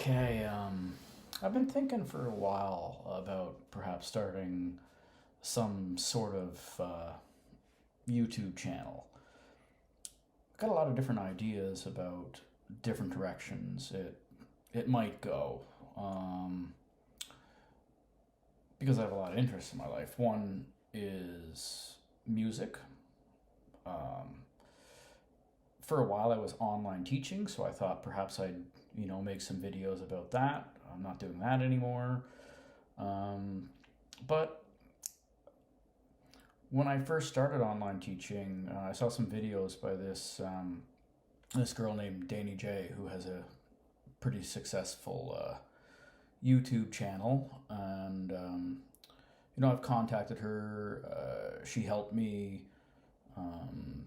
Okay, I've been thinking for a while about perhaps starting some sort of YouTube channel. I've got a lot of different ideas about different directions it might go, um, because I have a lot of interests in my life. One is music. Um, for a while, I was online teaching, so I thought perhaps I'd make some videos about that. I'm not doing that anymore. Um, but when I first started online teaching, I saw some videos by this girl named Danny J, who has a pretty successful YouTube channel, and I've contacted her. She helped me um,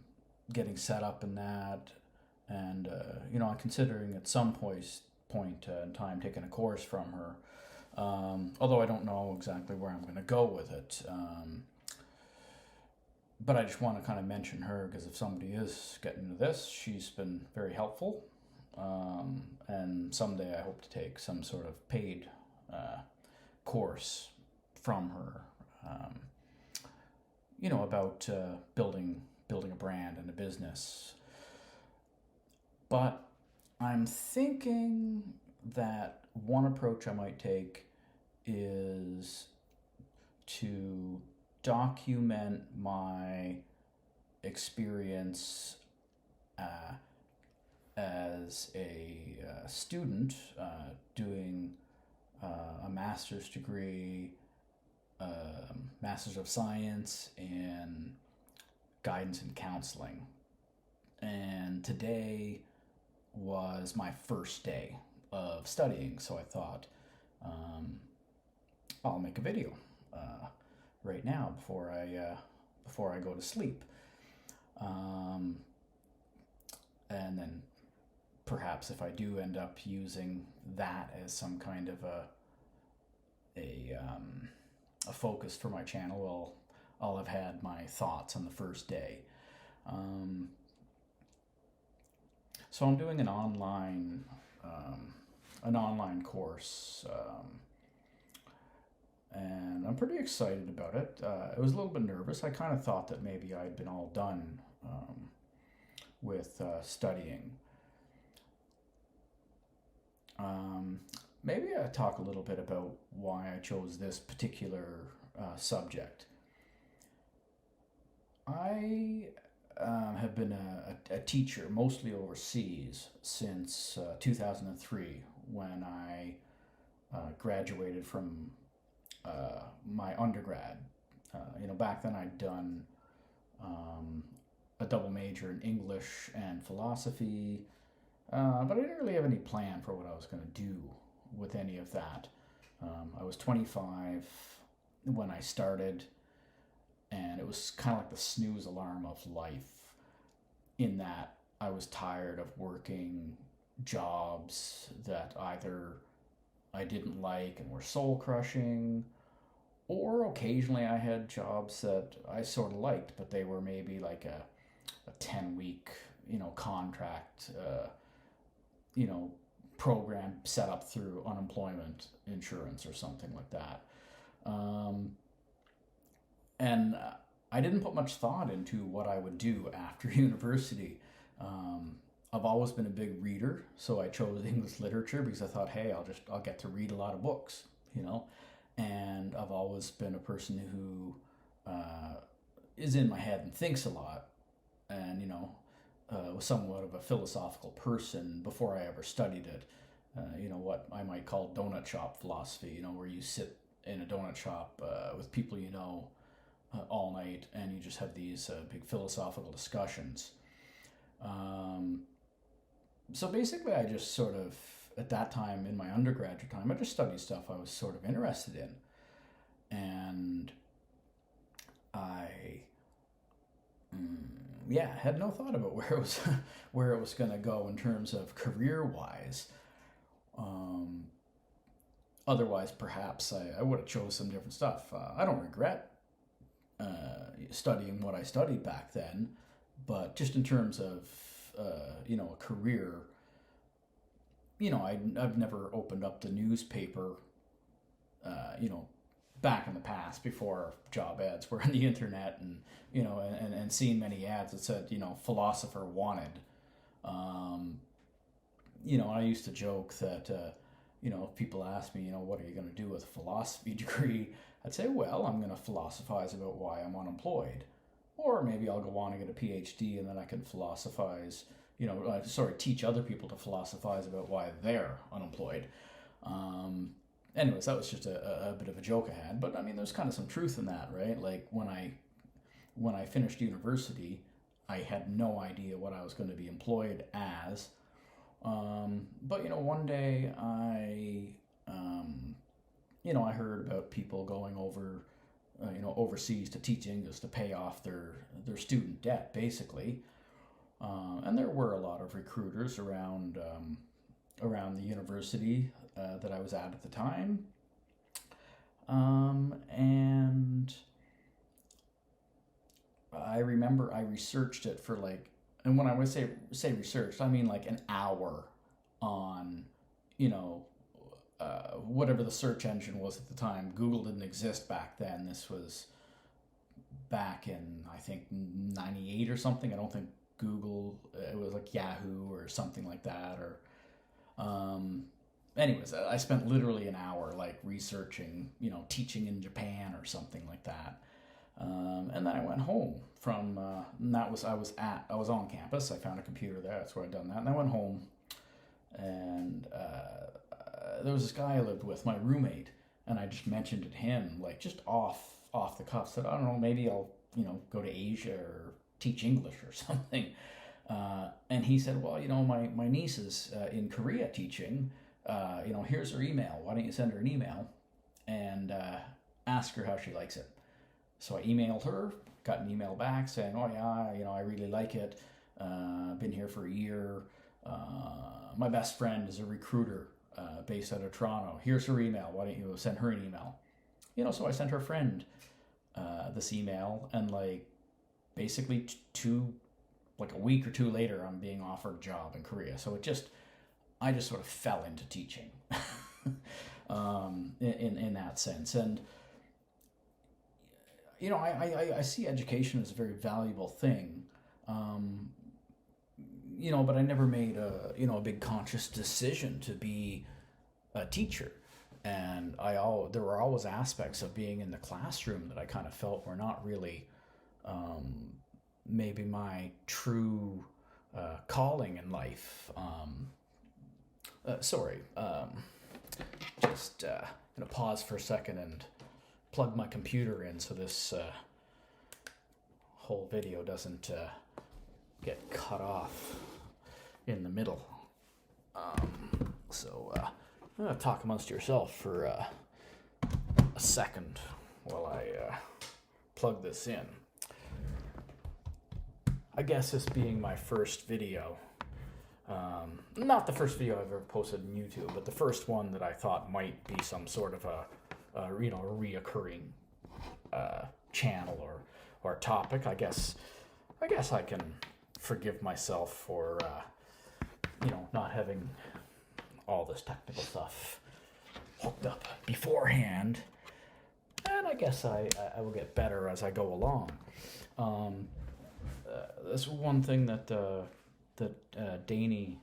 getting set up in that, and I'm considering at some point in time taking a course from her. Although I don't know exactly where I'm going to go with it. But I just want to kind of mention her because if somebody is getting into this, she's been very helpful. And someday I hope to take some sort of paid course from her, about building a brand and a business. But I'm thinking that one approach I might take is to document my experience uh, as a student doing a master's degree, master's of science in guidance and counseling. And today was my first day of studying, so I thought I'll make a video right now before I go to sleep, and then perhaps if I do end up using that as some kind of a focus for my channel, I'll have had my thoughts on the first day. So I'm doing an online course, and I'm pretty excited about it. I was a little bit nervous. I kind of thought that maybe I'd been all done with studying. Um, Maybe I talk a little bit about why I chose this particular subject. I have been a teacher mostly overseas since 2003 when I graduated from my undergrad. Back then I'd done a double major in English and philosophy, but I didn't really have any plan for what I was going to do with any of that. I was 25 when I started, and it was kind of like the snooze alarm of life, in that I was tired of working jobs that either I didn't like and were soul crushing, or occasionally I had jobs that I sort of liked, but they were maybe like a 10-week, contract, program set up through unemployment insurance or something like that. And I didn't put much thought into what I would do after university. I've always been a big reader, so I chose English literature because I thought, hey, I'll get to read a lot of books, And I've always been a person who is in my head and thinks a lot, and was somewhat of a philosophical person before I ever studied it. What I might call donut shop philosophy. Where you sit in a donut shop with people all night, and you just have these big philosophical discussions. So basically, I just sort of, at that time in my undergraduate time, I just studied stuff I was sort of interested in. And I, had no thought about where it was going to go in terms of career-wise. Otherwise, perhaps I would have chose some different stuff. I don't regret studying what I studied back then, but just in terms of a career, I've never opened up the newspaper, you know, back in the past before job ads were on the internet, and and seen many ads that said, philosopher wanted. Um, I used to joke that, if people ask me, what are you going to do with a philosophy degree? I'd say, well, I'm going to philosophize about why I'm unemployed. Or maybe I'll go on and get a PhD and then I can philosophize, teach other people to philosophize about why they're unemployed. Um, Anyways, that was just a bit of a joke I had. But I mean, there's kind of some truth in that, right? Like when I finished university, I had no idea what I was going to be employed as. But one day I heard about people going over, overseas to teach English to pay off their student debt, basically. And there were a lot of recruiters around the university that I was at the time. And I remember I researched it for and when I would say researched, I mean like an hour on, whatever the search engine was at the time. Google didn't exist back then. This was back in, I think, 98 or something. I don't think Google, it was like Yahoo or something like that. Anyways, I spent literally an hour researching, teaching in Japan or something like that. And then I went home from, and that was, I was on campus. I found a computer there. That's where I'd done that. And I went home, and there was this guy I lived with, my roommate, and I just mentioned it to him, just off the cuff. Said, I don't know, maybe I'll, go to Asia or teach English or something. And he said, well, my niece is in Korea teaching. Here's her email. Why don't you send her an email and ask her how she likes it? So I emailed her, got an email back saying, oh yeah, I really like it. Been here for a year. My best friend is a recruiter based out of Toronto. Here's her email. Why don't you send her an email? So I sent her friend this email, and basically a week or two later, I'm being offered a job in Korea. So I just sort of fell into teaching in that sense. And I see education as a very valuable thing. But I never made a big conscious decision to be a teacher. And there were always aspects of being in the classroom that I kind of felt were not really maybe my true calling in life. Just gonna pause for a second and plug my computer in so this whole video doesn't get cut off in the middle. I'm gonna talk amongst yourself for a second while I plug this in. I guess this being my first video, not the first video I've ever posted on YouTube, but the first one that I thought might be some sort of a reoccurring channel or topic. I guess I can forgive myself for not having all this technical stuff hooked up beforehand, and I guess I will get better as I go along. That's one thing that Danny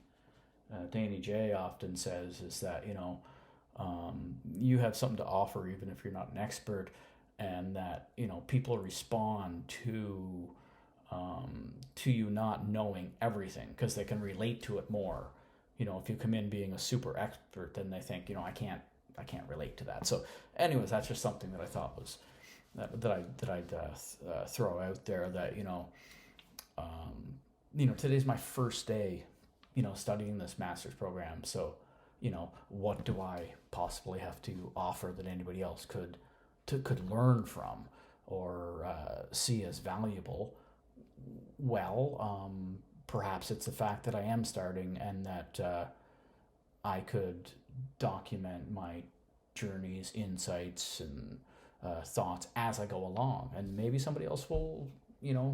J often says is that you have something to offer even if you're not an expert, and that people respond to you not knowing everything because they can relate to it more. If you come in being a super expert, then they think I can't relate to that. So anyways, that's just something that I thought was that I'd throw out there, that today's my first day studying this master's program. So what do I possibly have to offer that anybody else could learn from or see as valuable? Well, perhaps it's the fact that I am starting, and that I could document my journeys, insights, and thoughts as I go along, and maybe somebody else will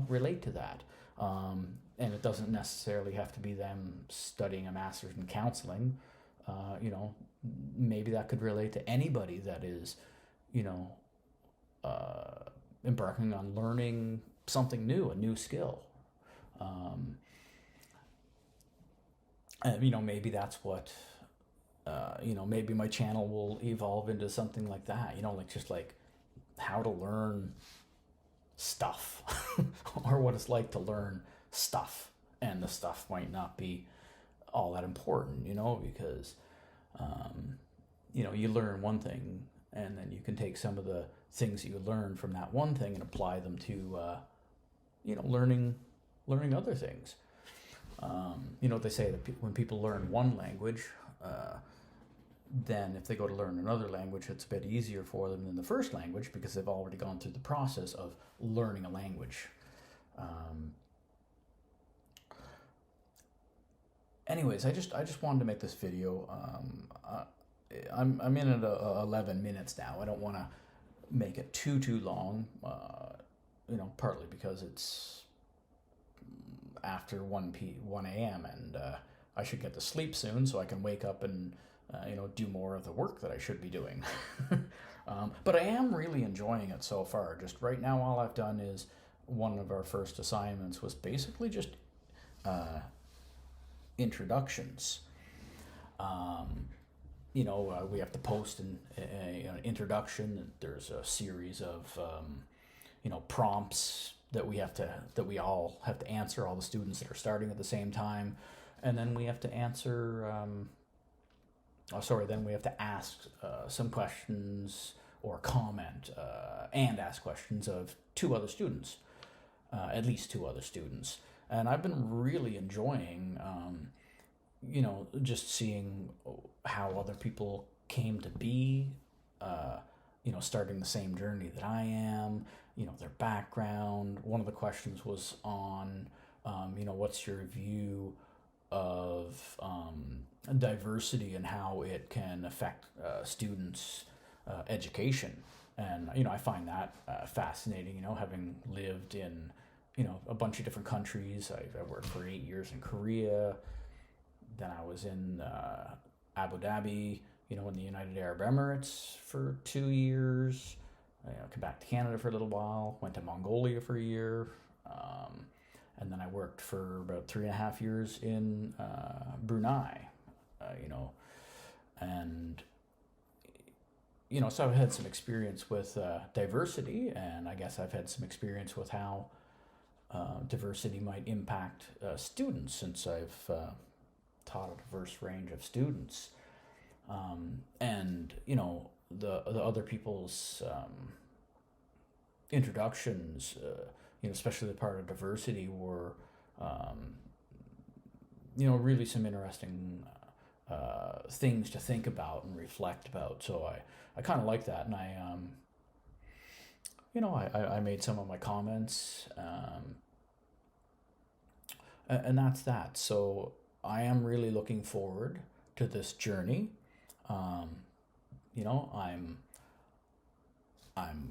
relate to that. And it doesn't necessarily have to be them studying a master's in counseling. You know, maybe that could relate to anybody that is, you know, embarking on learning something new, a new skill. Um, and, you know, maybe that's what, you know, maybe my channel will evolve into something like that, you know, like just like how to learn stuff or what it's like to learn stuff. And the stuff might not be all that important, you know, because, um, you know, you learn one thing and then you can take some of the things that you learn from that one thing and apply them to, you know, learning other things. You know, they say that when people learn one language, then if they go to learn another language, it's a bit easier for them than the first language because they've already gone through the process of learning a language. Um, Anyways, I just wanted to make this video. I'm in at 11 minutes now. I don't want to make it too long. You know, partly because it's after 1 a.m. and I should get to sleep soon so I can wake up and you know, do more of the work that I should be doing. But I am really enjoying it so far. Just right now, all I've done is one of our first assignments was basically just introductions. You know, we have to post an introduction. There's a series of you know, prompts that we all have to answer. All the students that are starting at the same time, and then we have to answer. Then we have to ask some questions or comment and ask questions of two other students, at least two other students. And I've been really enjoying, you know, just seeing how other people came to be, you know, starting the same journey that I am, you know, their background. One of the questions was on, you know, what's your view of diversity and how it can affect students' education. And, you know, I find that fascinating, you know, having lived in, you know, a bunch of different countries. I worked for 8 years in Korea. Then I was in Abu Dhabi, you know, in the United Arab Emirates for 2 years. I came back to Canada for a little while, went to Mongolia for a year. And then I worked for about 3.5 years in Brunei, you know, and, you know, so I've had some experience with diversity, and I guess I've had some experience with how diversity might impact students since I've taught a diverse range of students. And, you know, the other people's introductions, you know, especially the part of diversity, were, you know, really some interesting things to think about and reflect about. So I kind of like that, and you know, I made some of my comments, and that's that. So I am really looking forward to this journey. You know, I'm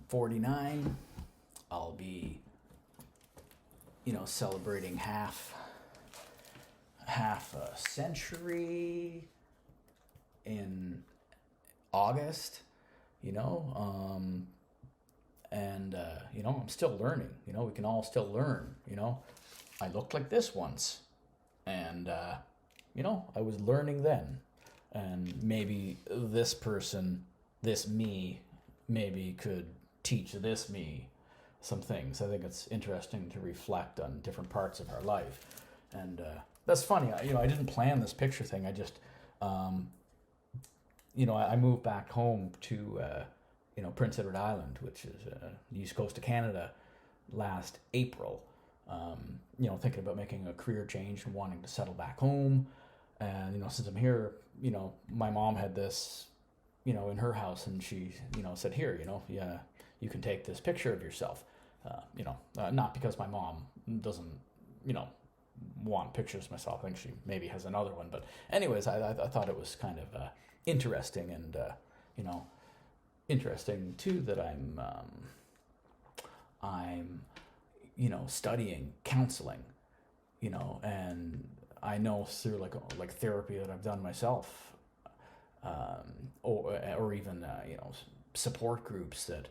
49. I'll be, you know, celebrating half a century in August, you know, and you know, I'm still learning. You know, we can all still learn. You know, I looked like this once, and you know, I was learning then, and maybe this person, this me, maybe could teach this me some things. I think it's interesting to reflect on different parts of our life, and that's funny. You know, I didn't plan this picture thing. I just, you know, I moved back home to, you know, Prince Edward Island, which is the east coast of Canada, last April. You know, thinking about making a career change and wanting to settle back home. And, you know, since I'm here, you know, my mom had this, you know, in her house, and she, you know, said, here, you know, yeah, you can take this picture of yourself. You know, not because my mom doesn't, you know, want pictures of myself. I think she maybe has another one. But anyways, I thought it was kind of interesting, and, you know, interesting too that I'm, you know, studying counseling, you know, and I know through like therapy that I've done myself, or even support groups that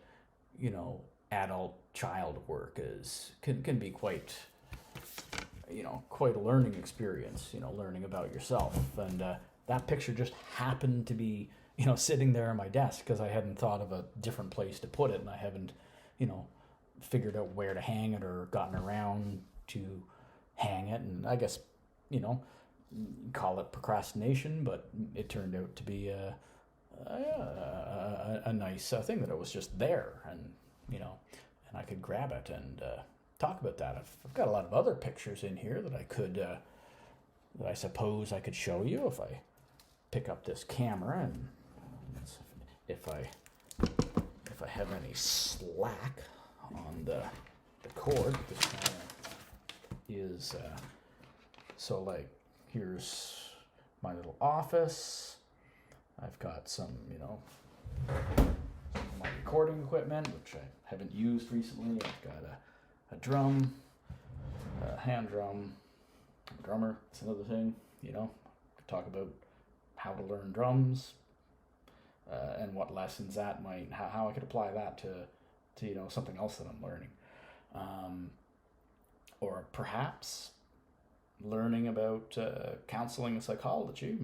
adult child work can be quite quite a learning experience, learning about yourself. And that picture just happened to be sitting there on my desk because I hadn't thought of a different place to put it, and I haven't you know figured out where to hang it or gotten around to hang it. And I guess call it procrastination, but it turned out to be a nice thing that it was just there, and and I could grab it and talk about that. I've got a lot of other pictures in here that I could that I suppose I could show you if I pick up this camera, and if I have any slack on the cord. This camera is so like here's my little office. I've got some my recording equipment, which I haven't used recently. I've got a drum, a hand drum, a drummer. It's another thing, talk about how to learn drums and what lessons that might, how I could apply that to something else that I'm learning. Or perhaps learning about counseling and psychology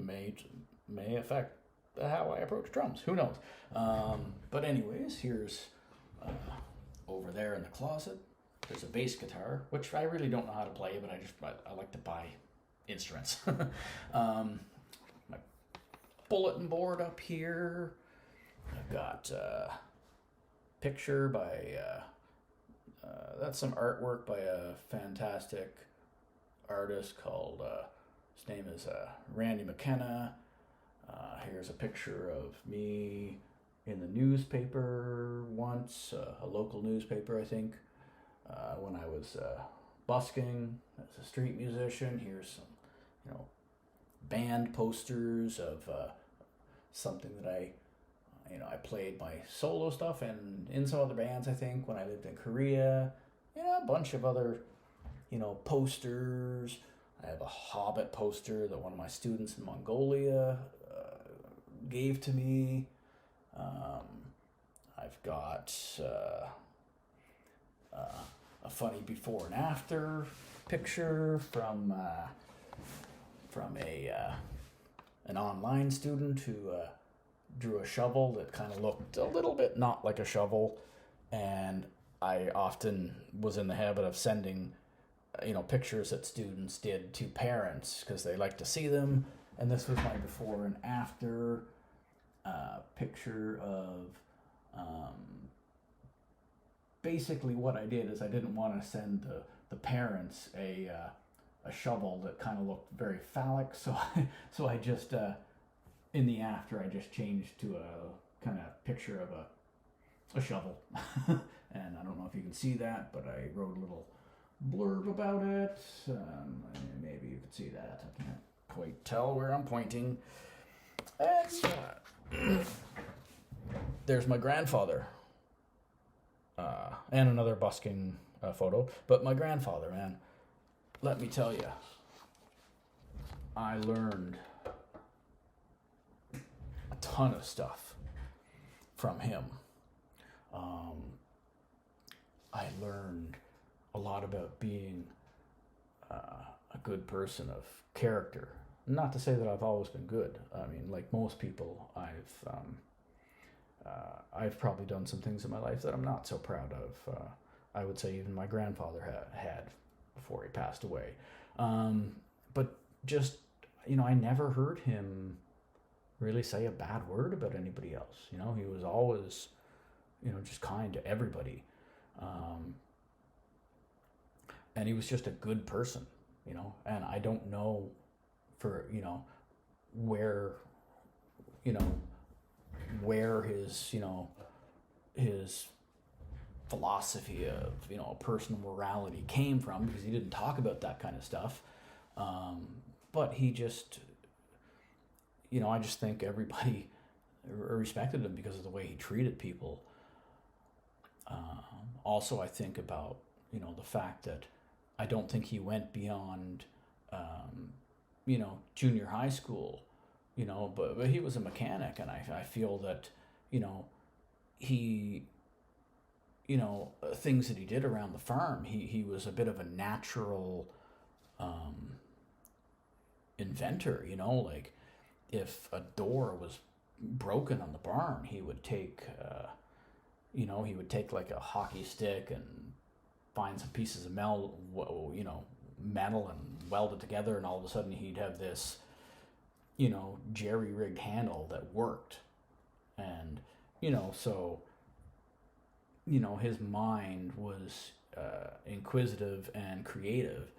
may affect how I approach drums. Who knows? But anyways, here's over there in the closet. There's a bass guitar, which I really don't know how to play, but I like to buy instruments. My bulletin board up here. I've got a picture by that's some artwork by a fantastic artist called his name is Randy McKenna. Here's a picture of me in the newspaper once, a local newspaper, I think, when I was busking as a street musician. Here's some, band posters of something that I played my solo stuff and in some other bands, I think, when I lived in Korea. A bunch of other, posters. I have a Hobbit poster that one of my students in Mongolia gave to me. I've got a funny before and after picture from an online student who drew a shovel that kind of looked a little bit not like a shovel, and I often was in the habit of sending pictures that students did to parents because they like to see them. And this was my before and after picture of basically what I did is I didn't want to send the parents a shovel that kind of looked very phallic, so I just in the after I just changed to a kind of picture of a shovel. And I don't know if you can see that, but I wrote a little blurb about it. Maybe you can see that. I can't quite tell where I'm pointing. And there's my grandfather. And another busking photo. But my grandfather, man, let me tell you, I learned a ton of stuff from him. I learned a lot about being a good person of character. Not to say that I've always been good. I mean, like most people, I've probably done some things in my life that I'm not so proud of. I would say even my grandfather had before he passed away. But just, I never heard him really say a bad word about anybody else. He was always, just kind to everybody. And he was just a good person, and I don't know for, where his philosophy of, personal morality came from, because he didn't talk about that kind of stuff. But he just, I just think everybody respected him because of the way he treated people. Also, I think about, the fact that I don't think he went beyond, junior high school but he was a mechanic, and I feel that, you know, he, things that he did around the farm, he was a bit of a natural um, inventor, like if a door was broken on the barn, he would take like a hockey stick and find some pieces of metal and weld it together, and all of a sudden he'd have this, jerry rigged handle that worked. And, so, his mind was inquisitive and creative,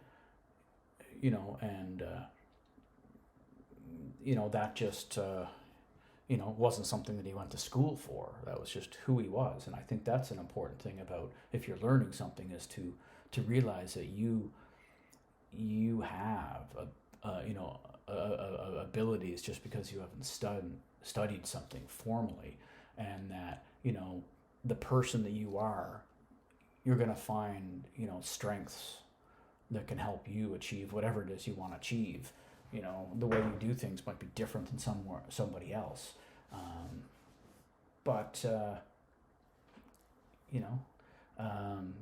and, that just, wasn't something that he went to school for. That was just who he was. And I think that's an important thing about, if you're learning something, is to realize that you have abilities just because you haven't studied something formally, and that the person that you are, you're going to find strengths that can help you achieve whatever it is you want to achieve. The way you do things might be different than somebody else, but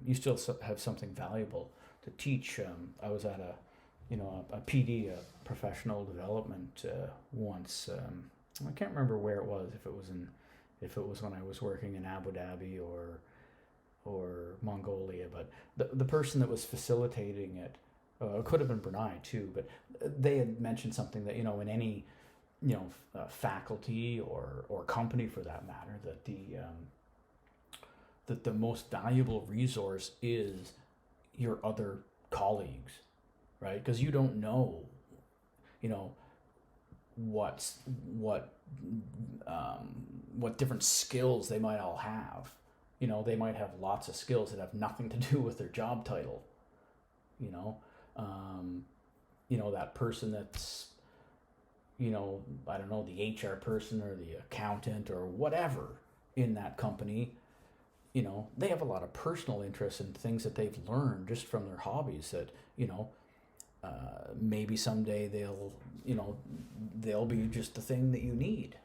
you still have something valuable to teach. I was at a PD, a professional development, once. I can't remember where it was. If it was when I was working in Abu Dhabi or Mongolia, but the person that was facilitating it, it could have been Brunei too, but they had mentioned something that, in any faculty or company for that matter, that the most valuable resource is your other colleagues, right? Because you don't know, what different skills they might all have. They might have lots of skills that have nothing to do with their job title. That person that's, I don't know, the HR person or the accountant or whatever in that company, they have a lot of personal interests in things that they've learned just from their hobbies that, maybe someday they'll be just the thing that you need.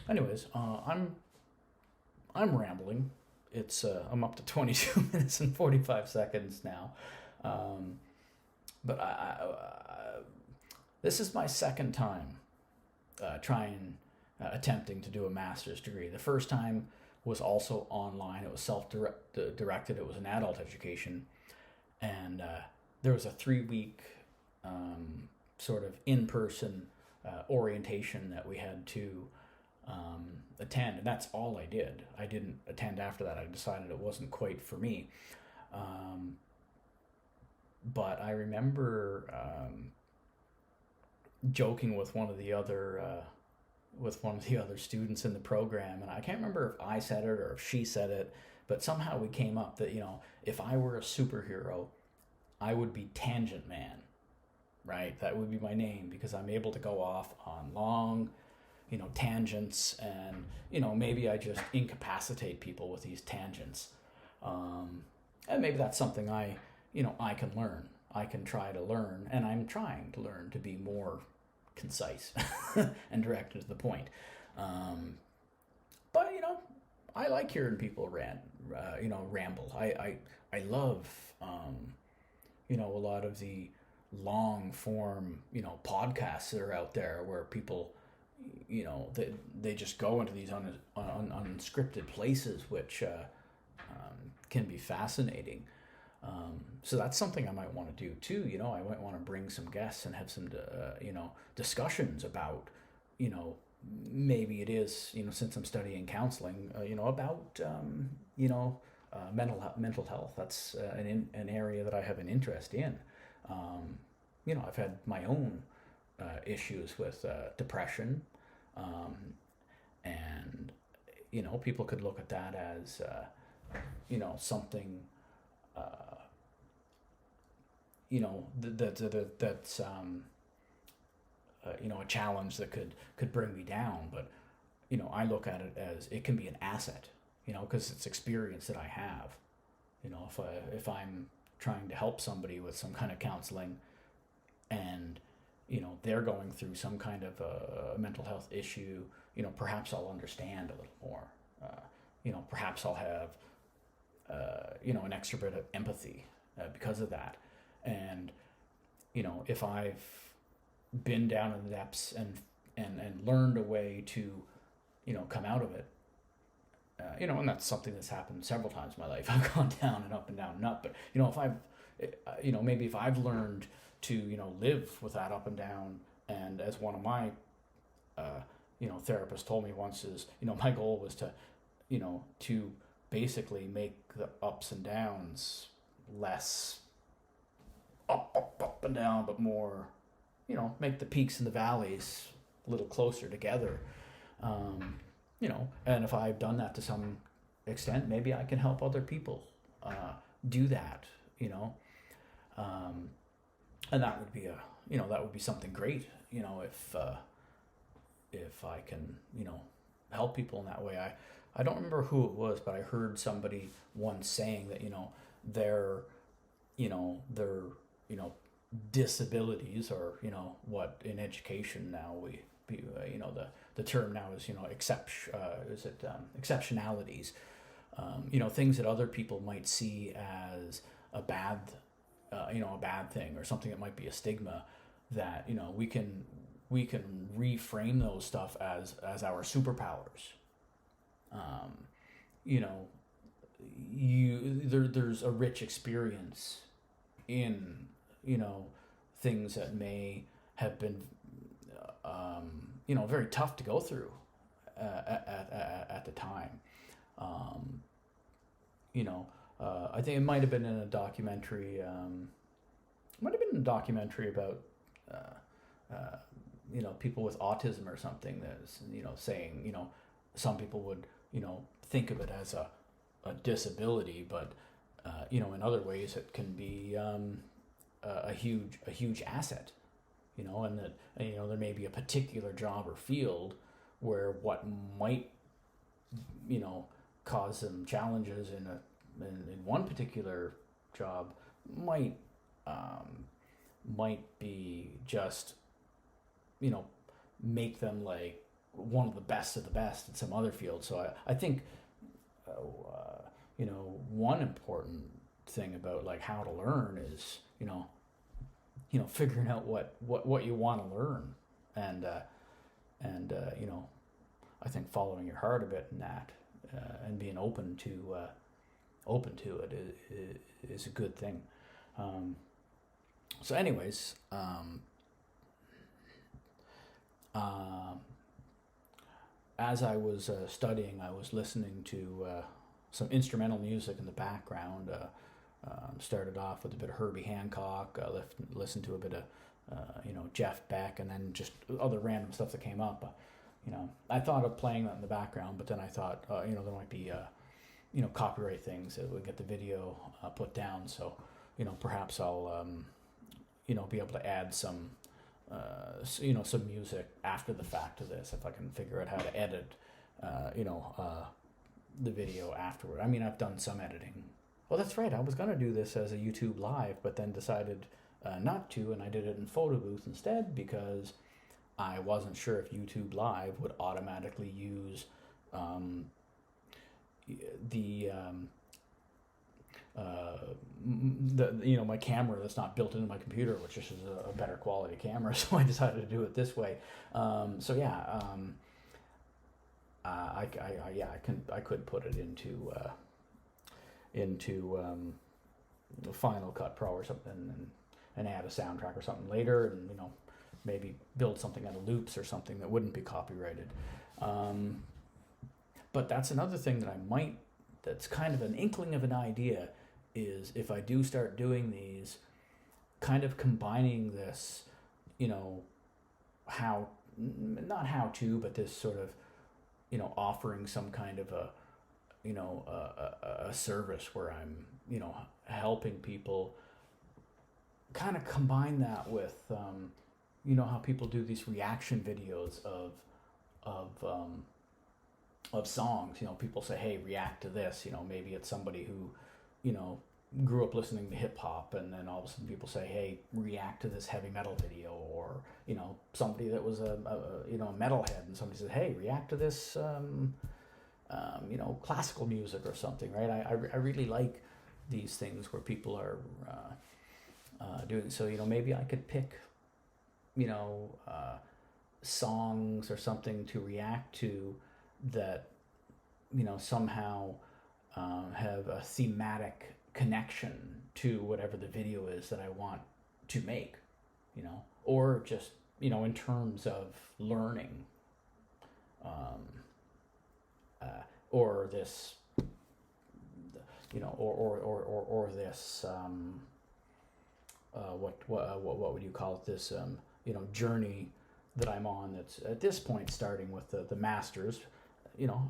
Anyways, I'm rambling. It's I'm up to 22 minutes and 45 seconds now. But this is my second time attempting to do a master's degree. The first time was also online. It was self-directed. It was an adult education. And there was a 3-week sort of in-person orientation that we had to attend, and that's all I did. I didn't attend after that. I decided it wasn't quite for me. But I remember joking with one of the other students in the program, and I can't remember if I said it or if she said it, but somehow we came up that if I were a superhero, I would be Tangent Man, right? That would be my name, because I'm able to go off on long tangents, and maybe I just incapacitate people with these tangents, and maybe that's something I can learn. I can try to learn, and I'm trying to learn to be more concise and direct to the point. But I like hearing people ramble. I love a lot of the long form podcasts that are out there where people they just go into these unscripted places, which can be fascinating. So that's something I might want to do too. I might want to bring some guests and have some discussions about maybe it is since I'm studying counseling about mental health. That's an area that I have an interest in. I've had my own issues with depression, and people could look at that as something that's a challenge that could bring me down. But I look at it as it can be an asset, because it's experience that I have. If I'm trying to help somebody with some kind of counseling, and they're going through some kind of a mental health issue, perhaps I'll understand a little more. Perhaps I'll have, an extra bit of empathy because of that. And, if I've been down in the depths and learned a way to, come out of it, and that's something that's happened several times in my life. I've gone down and up and down and up, but, if I've, maybe if I've learned to, live with that up and down, and as one of my, therapist told me once is, my goal was to basically make the ups and downs less up and down, but more, make the peaks and the valleys a little closer together. And if I've done that to some extent, maybe I can help other people do that, and that would be that would be something great, if I can, help people in that way. I don't remember who it was, but I heard somebody once saying that, their disabilities, or, what in education now the term now is, exceptionalities, things that other people might see as a bad thing, or something that might be a stigma, that, we can reframe those stuff as our superpowers. There's a rich experience in, things that may have been, very tough to go through at the time. I think it might have been in a documentary. About people with autism or something, that's, saying, some people would, think of it as a disability, but in other ways it can be a huge asset, and that, there may be a particular job or field where what might, cause them challenges in one particular job might be just, make them like one of the best of the best in some other field. So I think, one important thing about like how to learn is, figuring out what you want to learn, and I think following your heart a bit in that, and being open to it is a good thing. So anyways, as I was studying, I was listening to some instrumental music in the background. Started off with a bit of Herbie Hancock, listened to a bit of Jeff Beck, and then just other random stuff that came up. I thought of playing that in the background, but then I thought, there might be copyright things that would get the video put down. So, perhaps I'll be able to add some some music after the fact of this, if I can figure out how to edit the video afterward. I mean, I've done some editing. Well, that's right, I was going to do this as a YouTube live, but then decided not to, and I did it in Photo Booth instead, because I wasn't sure if YouTube Live would automatically use my camera that's not built into my computer, which is a better quality camera. So I decided to do it this way. I could put it into Final Cut Pro or something, and add a soundtrack or something later, and maybe build something out of loops or something that wouldn't be copyrighted. But that's another thing that that's kind of an inkling of an idea, is if I do start doing these, kind of combining this, not how to, but this sort of, offering some kind of a service where I'm, helping people, kind of combine that with, how people do these reaction videos of songs. People say, hey, react to this. Maybe it's somebody who, grew up listening to hip hop, and then all of a sudden people say, "Hey, react to this heavy metal video," or somebody that was a metalhead, and somebody says, "Hey, react to this classical music or something," right? I really like these things where people are doing so. Maybe I could pick songs or something to react to that somehow have a thematic connection to whatever the video is that I want to make, or just in terms of learning, or this, or this, what would you call it? This journey that I'm on. That's at this point starting with the masters.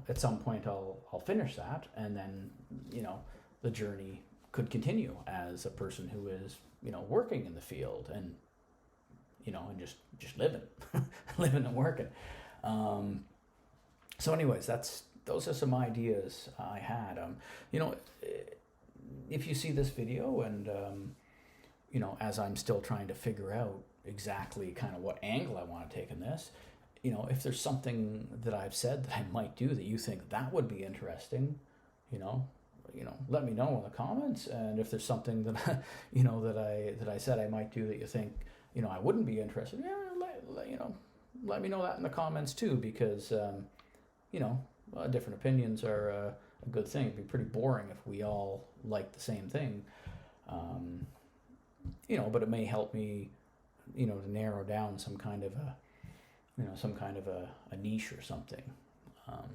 At some point I'll finish that, and then the journey could continue as a person who is working in the field, and and just living, living and working. So anyways, those are some ideas I had. If you see this video, and as I'm still trying to figure out exactly kind of what angle I want to take in this, if there's something that I've said that I might do that you think that would be interesting, let me know in the comments. And if there's something that that I said I might do that you think I wouldn't be interested, let me know that in the comments too, because different opinions are a good thing. It'd be pretty boring if we all like the same thing, but it may help me to narrow down some kind of a niche or something.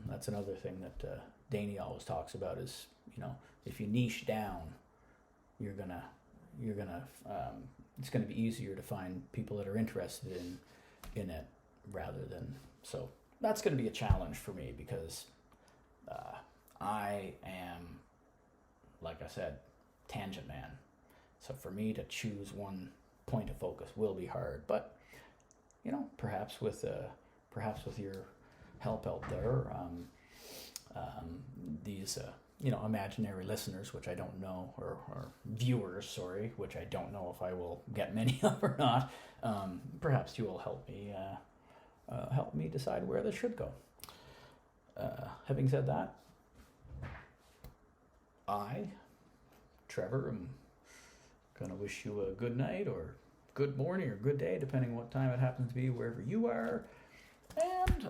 That's another thing that Danny always talks about is, if you niche down, you're gonna it's gonna be easier to find people that are interested in it rather than. So that's gonna be a challenge for me, because I am, like I said, tangent man. So for me to choose one point of focus will be hard, but perhaps with your help out there, these imaginary listeners, which I don't know, or viewers, sorry, which I don't know if I will get many of or not. Perhaps you will help me decide where this should go. Having said that, I, Trevor, am gonna wish you a good night, or good morning, or good day, depending on what time it happens to be wherever you are. And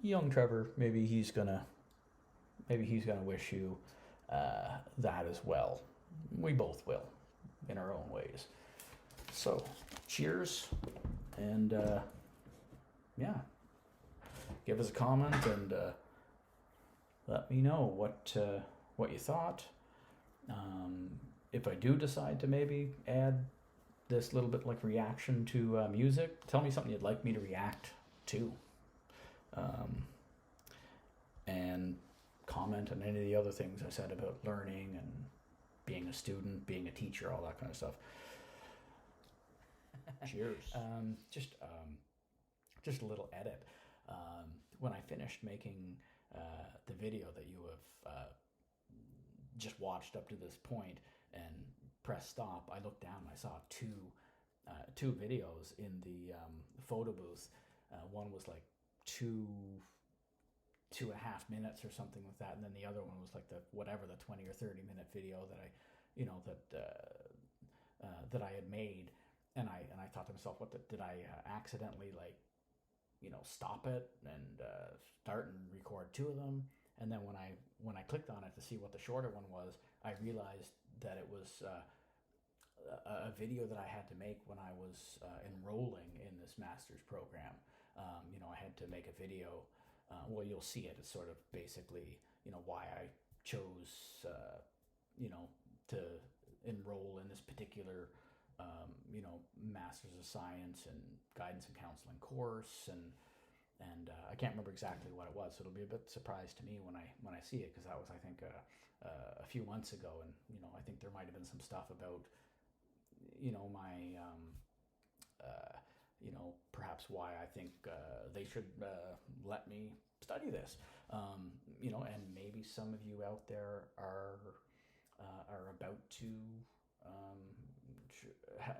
young Trevor, maybe he's gonna wish you that as well. We both will, in our own ways. So cheers, and give us a comment, and let me know what you thought. If I do decide to maybe add this little bit like reaction to music, tell me something you'd like me to react to, and comment on any of the other things I said about learning and being a student, being a teacher, all that kind of stuff. Cheers. Just a little edit. When I finished making the video that you have just watched up to this point and press stop, I looked down and I saw two videos in the photo booth. One was like 2.5 minutes or something like that, and then the other one was like the 20 or 30 minute video that that I had made, and I thought to myself, did I accidentally stop it and start and record two of them? And then when I clicked on it to see what the shorter one was, I realized that it was a video that I had to make when I was enrolling in this master's program. I had to make a video. Well, you'll see it. It's sort of basically, why I chose, to enroll in this particular, Masters of Science and Guidance and Counseling course, and I can't remember exactly what it was. So it'll be a bit surprise to me when I see it, because that was, I think, a few months ago, and I think there might have been some stuff about, my, perhaps why I think they should let me study this, and maybe some of you out there are about to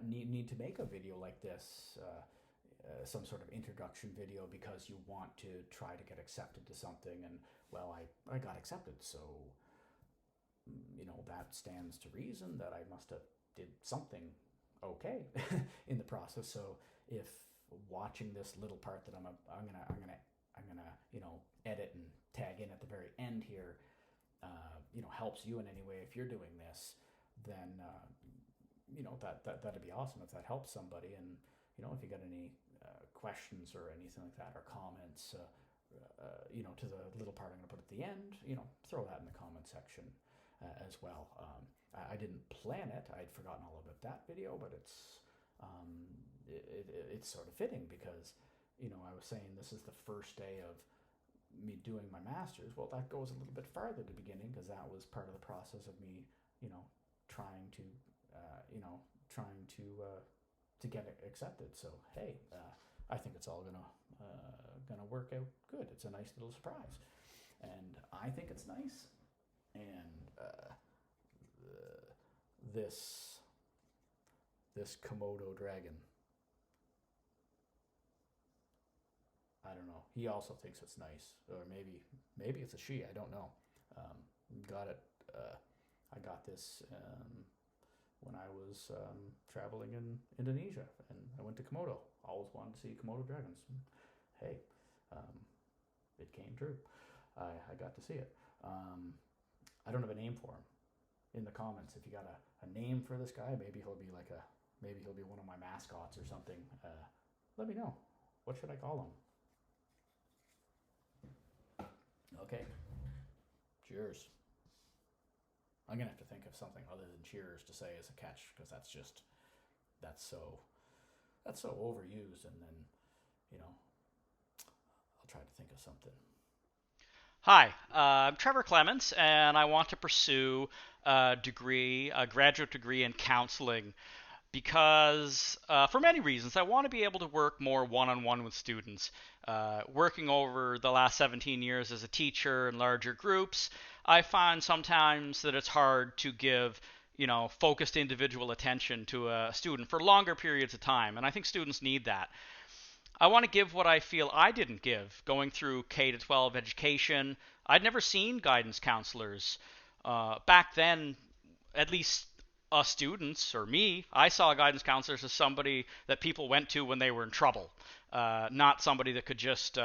need to make a video like this, some sort of introduction video, because you want to try to get accepted to something, and well, I got accepted, so that stands to reason that I must have did something okay in the process. So if watching this little part that I'm gonna edit and tag in at the very end here, helps you in any way if you're doing this, then that'd be awesome if that helps somebody. And if you got any questions or anything like that, or comments, to the little part I'm going to put at the end, throw that in the comment section as well. I didn't plan it. I'd forgotten all about that video, but it's sort of fitting because, I was saying this is the first day of me doing my master's. Well, that goes a little bit farther at the beginning, because that was part of the process of me, trying to get it accepted. So hey, I think it's all gonna work out good. It's a nice little surprise, and I think it's nice. And this Komodo dragon, I don't know. He also thinks it's nice, or maybe it's a she. I don't know. Got it. I got this when I was traveling in Indonesia, and I went to Komodo. Always wanted to see Komodo dragons. Hey, it came true. I got to see it. I don't have a name for him. In the comments, if you got a name for this guy, maybe he'll be one of my mascots or something. Let me know. What should I call him? Okay. Cheers. I'm gonna have to think of something other than cheers to say as a catch, because that's so overused, and then I'll try to think of something. Hi, I'm Trevor Clements, and I want to pursue a graduate degree in counseling, because for many reasons. I want to be able to work more one-on-one with students. Working over the last 17 years as a teacher in larger groups, I find sometimes that it's hard to give focused individual attention to a student for longer periods of time, and I think students need that. I want to give what I feel I didn't give going through K-12 education. I'd never seen guidance counselors. Back then, at least us students, or me, I saw guidance counselors as somebody that people went to when they were in trouble, not somebody that could just,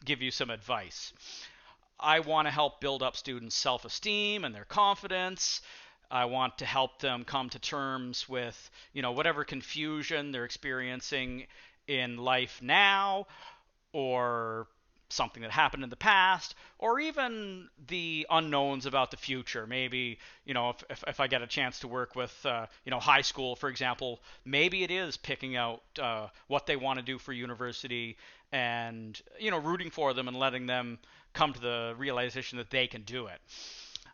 give you some advice. I want to help build up students' self-esteem and their confidence. I want to help them come to terms with, whatever confusion they're experiencing in life now, or something that happened in the past, or even the unknowns about the future. Maybe, if I get a chance to work with, high school, for example, maybe it is picking out what they want to do for university, and, rooting for them and letting them come to the realization that they can do it.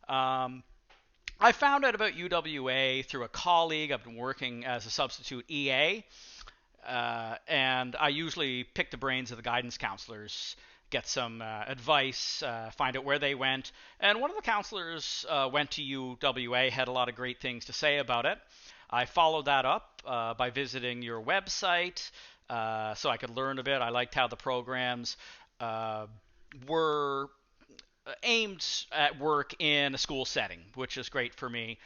I found out about UWA through a colleague. I've been working as a substitute EA, and I usually pick the brains of the guidance counselors, get some advice, find out where they went. And one of the counselors went to UWA, had a lot of great things to say about it. I followed that up by visiting your website so I could learn a bit. I liked how the programs were aimed at work in a school setting, which is great for me.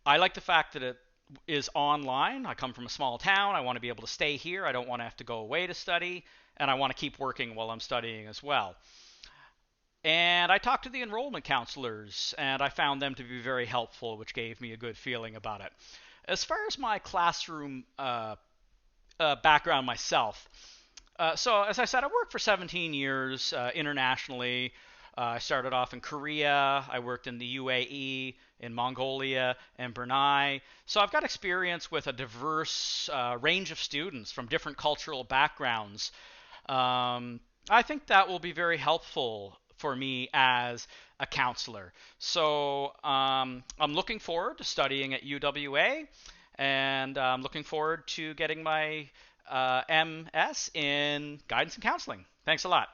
I like the fact that it is online. I come from a small town. I want to be able to stay here. I don't want to have to go away to study, and I want to keep working while I'm studying as well. And I talked to the enrollment counselors, and I found them to be very helpful, which gave me a good feeling about it. As far as my classroom background myself, so as I said, I worked for 17 years internationally. I started off in Korea. I worked in the UAE, in Mongolia, and Brunei. So I've got experience with a diverse range of students from different cultural backgrounds. I think that will be very helpful for me as a counselor. So I'm looking forward to studying at UWA, and I'm looking forward to getting my MS in guidance and counseling. Thanks a lot.